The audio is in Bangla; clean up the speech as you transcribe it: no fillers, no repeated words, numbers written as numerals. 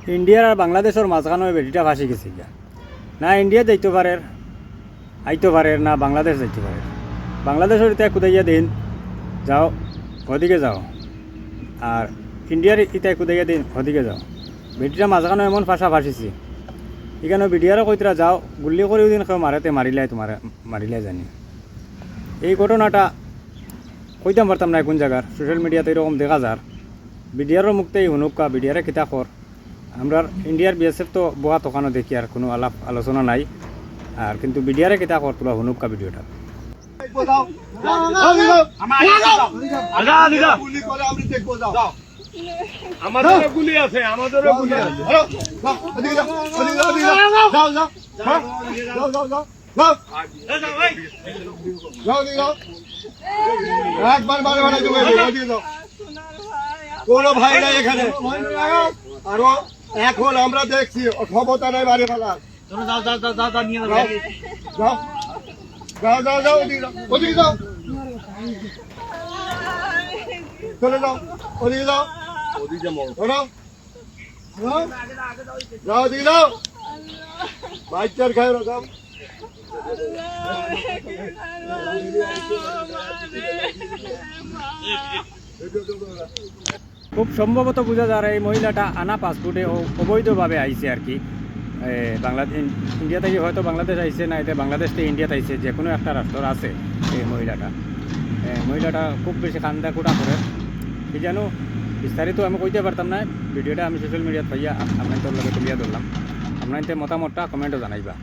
ইন্ডিয়ার আর বাংলাদেশের মাঝখানে ওই বেটিটা ফাঁসি গেছে গিয়া না ইন্ডিয়া যাইতে পারে আইতে পারে না বাংলাদেশ যাইতে পারে বাংলাদেশের ইতা কুদাইয়া দিন যাও ওদিকে যাও আর ইন্ডিয়ার ইতা কুদাইয়া দিন ওদিকে যাও বেটিটা মাঝখানে এমন ফাঁসা ফাঁসিছি এখানে বিডিয়ারও কইতরা যাও গুল্লি করেও দিন কেউ মারাতে মারিলাই তোমার মারিলাই জানি এই ঘটনাটা কইতাম পারতাম না কোন জায়গার সোশ্যাল মিডিয়াতে এরকম দেখা যার বিডিআরও মুক্তেই হুনুকা বিডিআরে কিতা কর আমরা ইন্ডিয়ার বিএসএফ তো বোয়া তখনও দেখি আর কোনো আলাপ আলোচনা নাই আর কিন্তু বিডিআরে কিতা কর তোলা হুনুকা ভিডিওটা আমাদের গুলি আছে আমাদের গুলি আছে একবার বারে বারে কোনো ভাই নাই এখানে আরো এখন আমরা দেখছি ক্ষমতা নাই বাড়ি ফেলার যাও যাও যাও যাও যাও নিয়ে যাও যাও যাও যাও ওদিকে যাও চলে যাও ওদিকে যাও ওদিকে যাও যাও ওদিকে যাও বাচ্চার খাই যাও খুব সম্ভবত বোঝা যায় এই মহিলাটা আনা পাসপোর্টে অবৈধভাবে আইছে আর কি বাংলাদেশ ইন্ডিয়া থেকে হয়তো বাংলাদেশ আইছে না এটা বাংলাদেশ থেকে ইন্ডিয়াতে আইছে যে কোনো একটা রাষ্ট্র আছে এই মহিলাটা খুব বেশি কান্দা কুটা করে কি জানো বিস্তারিত আমি কইতে পারতাম না ভিডিওটা আমি সোশ্যাল মিডিয়াত পাইয়া আপনার লগে তুলিয়া ধরলাম আপনার মতামতটা কমেন্টও জানাইবা।